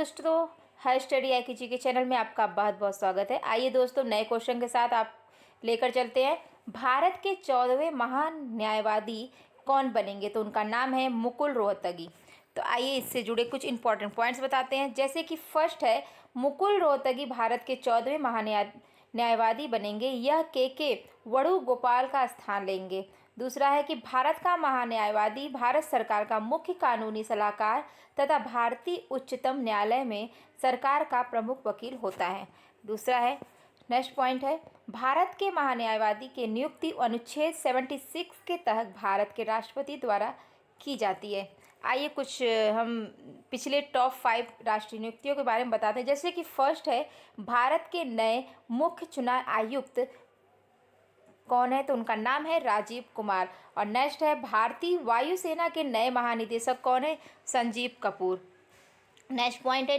दोस्तों, high study आईकीजी के channel में आपका बहुत बहुत स्वागत है। आइए दोस्तों, नए क्वेश्चन के साथ आप लेकर चलते हैं। भारत के 14वें महान न्यायवादी कौन बनेंगे? तो उनका नाम है मुकुल रोहतगी। तो आइए इससे जुड़े कुछ इंपॉर्टेंट पॉइंट्स बताते हैं। जैसे कि फर्स्ट है, मुकुल रोहतगी भारत के 14वें न्यायवादी बनेंगे। यह के वेणुगोपाल का स्थान लेंगे। दूसरा है कि भारत का महान्यायवादी भारत सरकार का मुख्य कानूनी सलाहकार तथा भारतीय उच्चतम न्यायालय में सरकार का प्रमुख वकील होता है। दूसरा है, नेक्स्ट पॉइंट है, भारत के महान्यायवादी की नियुक्ति अनुच्छेद 76 के तहत भारत के राष्ट्रपति द्वारा की जाती है। आइए कुछ हम पिछले टॉप 5 राष्ट्रीय नियुक्तियों के बारे में बताते हैं। जैसे कि फर्स्ट है, भारत के नए मुख्य चुनाव आयुक्त कौन है? तो उनका नाम है राजीव कुमार। और नेक्स्ट है, भारतीय वायुसेना के नए महानिदेशक कौन है? संजीव कपूर। नेक्स्ट पॉइंट है,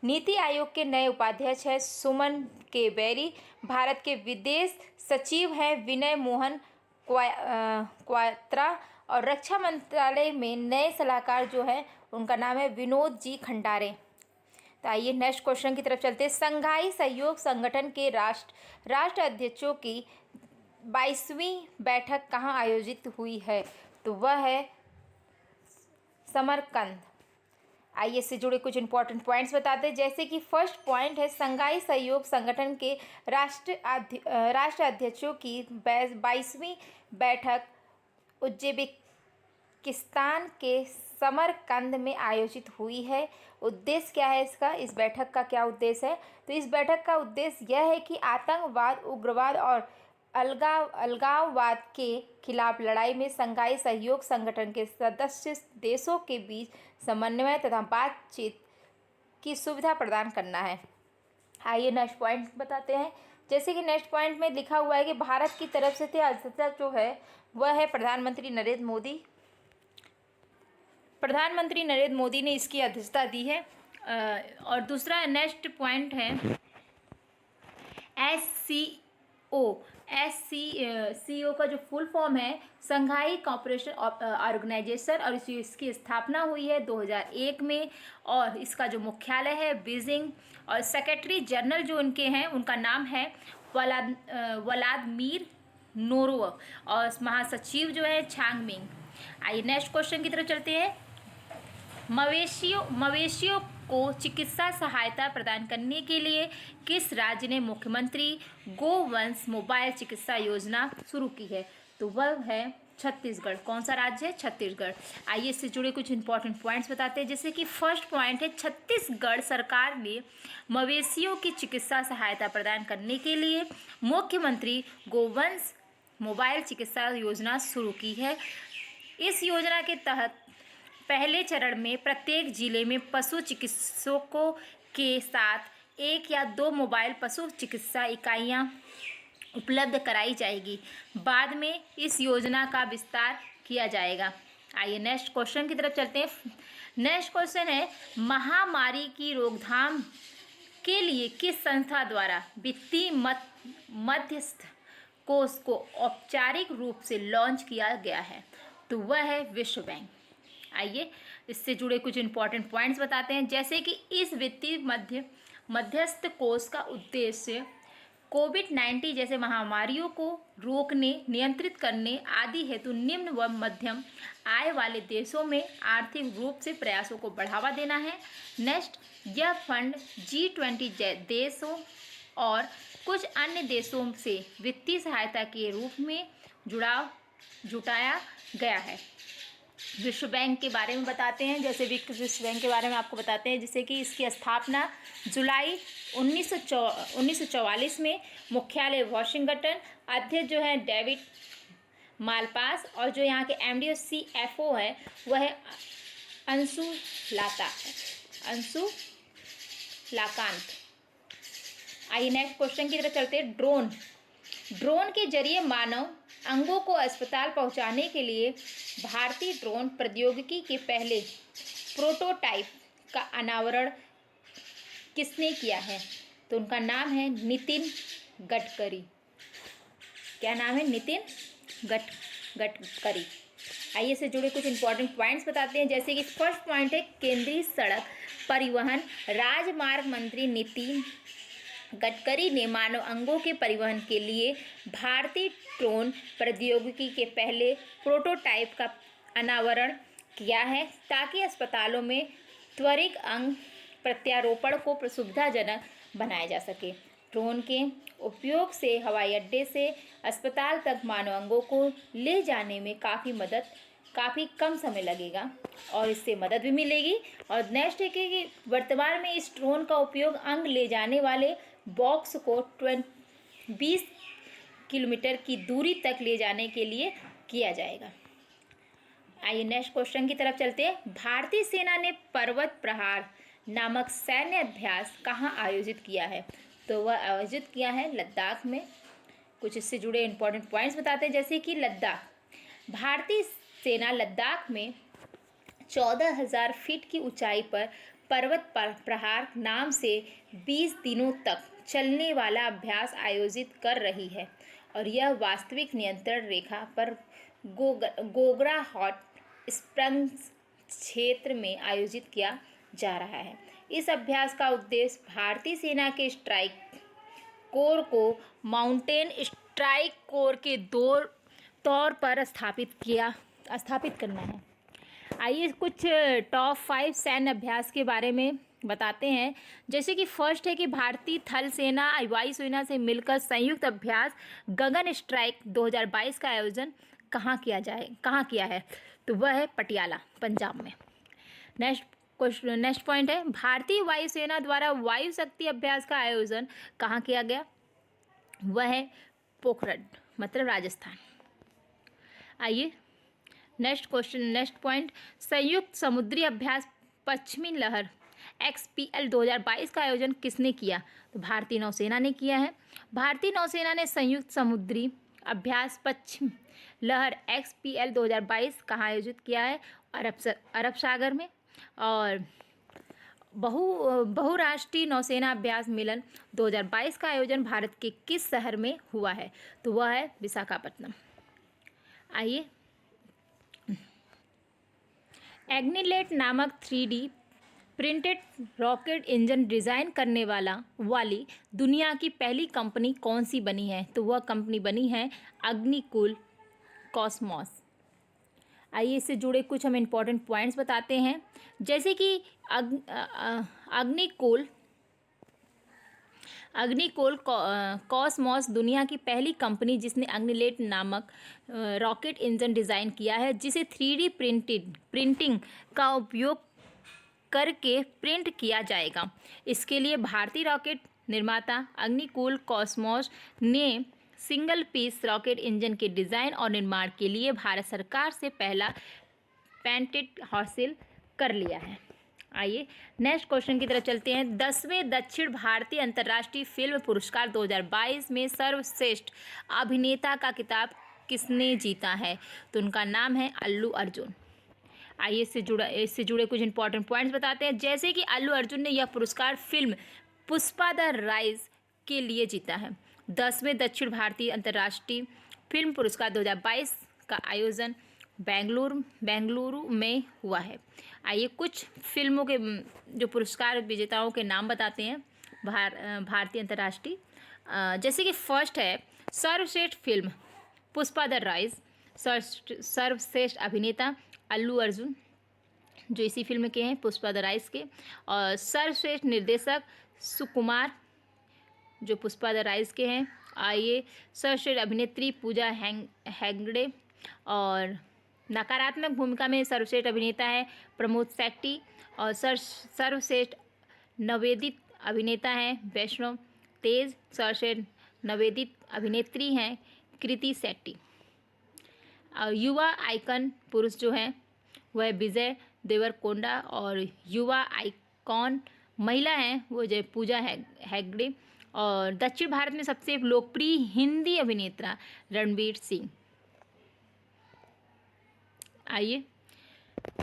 नीति आयोग के नए उपाध्यक्ष है सुमन के बेरी। भारत के विदेश सचिव हैं विनय मोहन क्वात्रा। और रक्षा मंत्रालय में नए सलाहकार जो है उनका नाम है विनोद जी खंडारे। तो आइए नेक्स्ट क्वेश्चन की तरफ चलते हैं। संघाई सहयोग संगठन के राष्ट्र अध्यक्षों की 22वीं बैठक कहाँ आयोजित हुई है? तो वह है समरकंद। आइए इससे जुड़े कुछ इंपॉर्टेंट पॉइंट्स बताते हैं। जैसे कि फर्स्ट पॉइंट है, संघाई सहयोग संगठन के राष्ट्र अध्यक्षों की 22वीं बैठक उज्बेकिस्तान के समरकंद में आयोजित हुई है। उद्देश्य क्या है इसका? इस बैठक का क्या उद्देश्य है? तो इस बैठक का उद्देश्य यह है कि आतंकवाद, उग्रवाद और अलगाववाद के खिलाफ लड़ाई में संघाई सहयोग संगठन के सदस्य देशों के बीच समन्वय तथा बातचीत की सुविधा प्रदान करना है। आइए नेक्स्ट पॉइंट बताते हैं। जैसे कि नेक्स्ट पॉइंट में लिखा हुआ है कि भारत की तरफ से अध्यक्षता जो है वह है प्रधानमंत्री नरेंद्र मोदी। प्रधानमंत्री नरेंद्र मोदी ने इसकी अध्यक्षता दी है। और दूसरा नेक्स्ट पॉइंट है SCO का जो फुल फॉर्म है संघाई कॉपरेशन ऑर्गेनाइजेशन, और इसकी स्थापना हुई है 2001 में। और इसका जो मुख्यालय है बीजिंग। और सेक्रेटरी जनरल जो उनके हैं उनका नाम है व्लादिमीर नोरोव। और महासचिव जो है छांगमिंग। आइए नेक्स्ट क्वेश्चन की तरफ चलते हैं। मवेशियों को चिकित्सा सहायता प्रदान करने के लिए किस राज्य ने मुख्यमंत्री गोवंश मोबाइल चिकित्सा योजना शुरू की है? तो वह है छत्तीसगढ़। कौन सा राज्य है? छत्तीसगढ़। आइए इससे जुड़े कुछ इंपॉर्टेंट पॉइंट्स बताते हैं। जैसे कि फर्स्ट पॉइंट है, छत्तीसगढ़ सरकार ने मवेशियों की चिकित्सा सहायता प्रदान करने के लिए मुख्यमंत्री गोवंश मोबाइल चिकित्सा योजना शुरू की है। इस योजना के तहत पहले चरण में प्रत्येक जिले में पशु चिकित्सकों के साथ 1 या 2 मोबाइल पशु चिकित्सा इकाइयां उपलब्ध कराई जाएगी। बाद में इस योजना का विस्तार किया जाएगा। आइए नेक्स्ट क्वेश्चन की तरफ चलते हैं। नेक्स्ट क्वेश्चन है, महामारी की रोकथाम के लिए किस संस्था द्वारा वित्तीय मध्यस्थ कोष को औपचारिक रूप से लॉन्च किया गया है? तो वह है विश्व बैंक। आइए इससे जुड़े कुछ इंपॉर्टेंट पॉइंट्स बताते हैं। जैसे कि इस वित्तीय मध्यस्थ कोष का उद्देश्य कोविड-19 जैसे महामारियों को रोकने, नियंत्रित करने आदि हेतु निम्न व मध्यम आय वाले देशों में आर्थिक रूप से प्रयासों को बढ़ावा देना है। नेक्स्ट, यह फंड G20 देशों और कुछ अन्य देशों से वित्तीय सहायता के रूप में जुटाया गया है। विश्व बैंक के बारे में बताते हैं। जैसे विश्व बैंक के बारे में आपको बताते हैं, जैसे कि इसकी स्थापना जुलाई 1944 में, मुख्यालय वाशिंगटन, अध्यक्ष जो है डेविड मालपास, और जो यहाँ के MD और CFO है वह है अंशु लाकांत। आइए नेक्स्ट क्वेश्चन की तरफ चलते हैं। ड्रोन के जरिए मानव अंगों को अस्पताल पहुंचाने के लिए भारतीय ड्रोन प्रौद्योगिकी के पहले प्रोटोटाइप का अनावरण किसने किया है? तो उनका नाम है नितिन गडकरी। क्या नाम है? नितिन गडकरी। आइए से जुड़े कुछ इंपॉर्टेंट पॉइंट्स बताते हैं। जैसे कि फर्स्ट पॉइंट है, केंद्रीय सड़क परिवहन राजमार्ग मंत्री नितिन गडकरी ने मानव अंगों के परिवहन के लिए भारतीय ड्रोन प्रौद्योगिकी के पहले प्रोटोटाइप का अनावरण किया है, ताकि अस्पतालों में त्वरित अंग प्रत्यारोपण को सुविधाजनक बनाया जा सके। ड्रोन के उपयोग से हवाई अड्डे से अस्पताल तक मानव अंगों को ले जाने में काफ़ी कम समय लगेगा और इससे मदद भी मिलेगी। और नेक्स्ट है कि वर्तमान में इस ड्रोन का उपयोग अंग ले जाने वाले बॉक्स को 20 किलोमीटर की दूरी तक ले जाने के लिए किया जाएगा। आइए नेक्स्ट क्वेश्चन की तरफ चलते हैं। भारतीय सेना ने पर्वत प्रहार नामक सैन्य अभ्यास कहाँ आयोजित किया है? तो वह आयोजित किया है लद्दाख में। कुछ इससे जुड़े इंपॉर्टेंट पॉइंट्स बताते हैं, जैसे कि लद्दाख। भारतीय सेना लद्दाख में 14,000 फीट की ऊंचाई पर पर्वत प्रहार नाम से 20 दिनों तक चलने वाला अभ्यास आयोजित कर रही है और यह वास्तविक नियंत्रण रेखा पर गोगरा हॉट स्प्रिंग्स क्षेत्र में आयोजित किया जा रहा है। इस अभ्यास का उद्देश्य भारतीय सेना के स्ट्राइक कोर को माउंटेन स्ट्राइक कोर के तौर पर स्थापित करना है। आइए कुछ टॉप 5 सैन्य अभ्यास के बारे में बताते हैं। जैसे कि फर्स्ट है कि भारतीय थल सेना वायु सेना से मिलकर संयुक्त अभ्यास गगन स्ट्राइक 2022 का आयोजन कहाँ किया है? तो वह है पटियाला, पंजाब में। नेक्स्ट पॉइंट है भारतीय वायुसेना द्वारा वायु शक्ति अभ्यास का आयोजन कहाँ किया गया? वह है पोखरण, मतलब राजस्थान। आइए नेक्स्ट पॉइंट, संयुक्त समुद्री अभ्यास पश्चिमी लहर XPL 2022 का आयोजन किसने किया? तो भारतीय नौसेना ने किया है। भारतीय नौसेना ने संयुक्त समुद्री अभ्यास पश्चिम लहर XPL 2022 कहाँ आयोजित किया है? अरब सागर में। और बहुराष्ट्रीय नौसेना अभ्यास मिलन 2022 का आयोजन भारत के किस शहर में हुआ है? तो वह है विशाखापट्टनम। आइए एग्निलेट नामक 3D printed rocket engine design करने वाली दुनिया की पहली कंपनी कौन सी बनी है? तो वह कंपनी बनी है अग्निकुल कॉस्मोस। आइए इससे जुड़े कुछ हम इम्पोर्टेंट पॉइंट्स बताते हैं, जैसे कि अग्निकुल कॉस्मोस दुनिया की पहली कंपनी जिसने अग्निलेट नामक रॉकेट इंजन डिज़ाइन किया है, जिसे 3D प्रिंटिंग का उपयोग करके प्रिंट किया जाएगा। इसके लिए भारतीय रॉकेट निर्माता अग्निकुल कॉस्मोस ने सिंगल पीस रॉकेट इंजन के डिज़ाइन और निर्माण के लिए भारत सरकार से पहला पेटेंट हासिल कर लिया है। आइए नेक्स्ट क्वेश्चन की तरफ चलते हैं। 10वें दक्षिण भारतीय अंतर्राष्ट्रीय फिल्म पुरस्कार 2022 में सर्वश्रेष्ठ अभिनेता का खिताब किसने जीता है? तो उनका नाम है अल्लू अर्जुन। आइए इससे जुड़े कुछ इंपॉर्टेंट पॉइंट्स बताते हैं, जैसे कि अल्लू अर्जुन ने यह पुरस्कार फिल्म पुष्पा द राइज के लिए जीता है। 10वें दक्षिण भारतीय अंतर्राष्ट्रीय फिल्म पुरस्कार 2022 का आयोजन बेंगलुरु में हुआ है। आइए कुछ फिल्मों के जो पुरस्कार विजेताओं के नाम बताते हैं भारतीय अंतर्राष्ट्रीय। जैसे कि फर्स्ट है सर्वश्रेष्ठ फिल्म पुष्पा द राइज, सर्वश्रेष्ठ अभिनेता अल्लू अर्जुन जो इसी फिल्म के हैं पुष्पा द राइज के, और सर्वश्रेष्ठ निर्देशक सुकुमार जो पुष्पा द राइज के हैं। आइए सर्वश्रेष्ठ अभिनेत्री पूजा हेगड़े, और नकारात्मक भूमिका में सर्वश्रेष्ठ अभिनेता है प्रमोद शेट्टी, और सर्वश्रेष्ठ नवेदित अभिनेता हैं वैष्णव तेज, सर्वश्रेष्ठ नवेदित अभिनेत्री हैं कृति शेट्टी। और युवा आइकन पुरुष जो हैं वह विजय देवरकोंडा, और युवा आइकॉन महिला हैं वो जो पूजा हेगड़े, और दक्षिण भारत में सबसे लोकप्रिय हिंदी अभिनेता रणवीर सिंह। आइए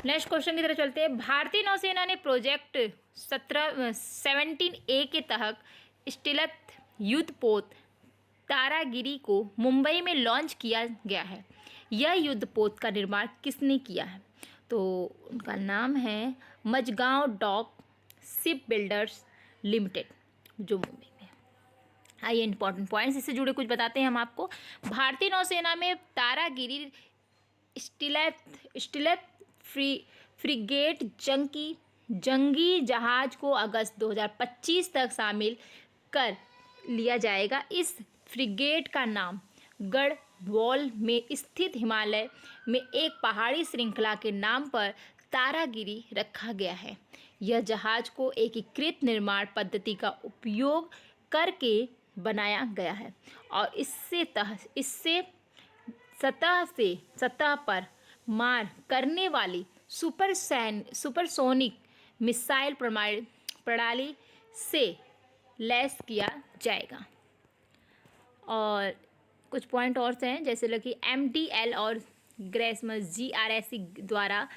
नेक्स्ट क्वेश्चन की तरफ चलते हैं। भारतीय नौसेना ने प्रोजेक्ट 17A के तहत स्टीलथ युद्धपोत तारागिरी को मुंबई में लॉन्च किया गया है। यह युद्धपोत का निर्माण किसने किया है? तो उनका नाम है Mazagon dock ship builders limited जो मुंबई में। आइए इंपॉर्टेंट पॉइंट्स इससे जुड़े कुछ बताते हैं हम आपको। भारतीय नौसेना में तारागिरी स्टीलथ फ्रिगेट जंगी जहाज को अगस्त 2025 तक शामिल कर लिया जाएगा। इस फ्रिगेट का नाम गढ़वाल में स्थित हिमालय में एक पहाड़ी श्रृंखला के नाम पर तारागिरी रखा गया है। यह जहाज को एकीकृत निर्माण पद्धति का उपयोग करके बनाया गया है और इससे सतह पर मार करने वाली सुपरसोनिक मिसाइल प्रणाली से लैस किया जाएगा। और कुछ पॉइंट और हैं जैसे कि MDL और ग्रेसमस GRSC द्वारा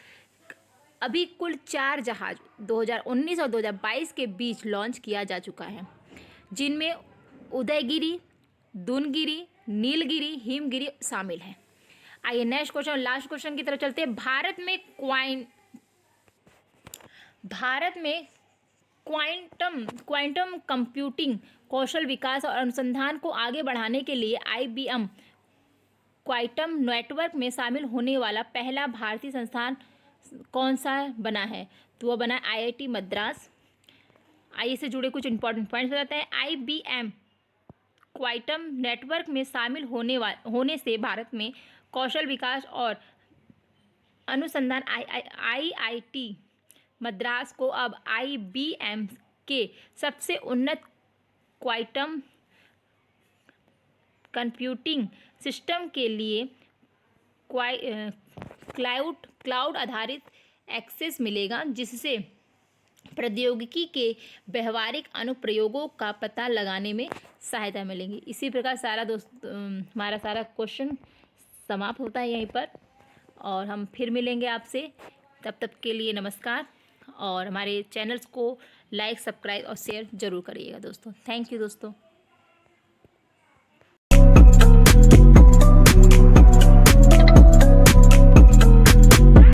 अभी कुल 4 जहाज 2019 और 2022 के बीच लॉन्च किया जा चुका है, जिनमें उदयगिरी, दुनगिरी, नीलगिरी, हिमगिरी शामिल है। आइए नेक्स्ट क्वेश्चन, लास्ट क्वेश्चन की तरफ चलते हैं। भारत में क्वांटम कंप्यूटिंग कौशल विकास और अनुसंधान को आगे बढ़ाने के लिए IBM क्वांटम नेटवर्क में शामिल होने वाला पहला भारतीय संस्थान कौन सा बना है? तो वह बना IIT मद्रास। आइए से जुड़े कुछ इंपॉर्टेंट पॉइंट्स बताते हैं। IBM क्वांटम नेटवर्क में शामिल होने से भारत में कौशल विकास और अनुसंधान IIT मद्रास को अब IBM के सबसे उन्नत क्वांटम कंप्यूटिंग सिस्टम के लिए क्लाउड आधारित एक्सेस मिलेगा, जिससे प्रौद्योगिकी के व्यवहारिक अनुप्रयोगों का पता लगाने में सहायता मिलेगी। इसी प्रकार हमारा सारा क्वेश्चन समाप्त होता है यहीं पर, और हम फिर मिलेंगे आपसे। तब तक के लिए नमस्कार, और हमारे चैनल्स को लाइक, सब्सक्राइब और शेयर ज़रूर करिएगा दोस्तों। थैंक यू दोस्तों।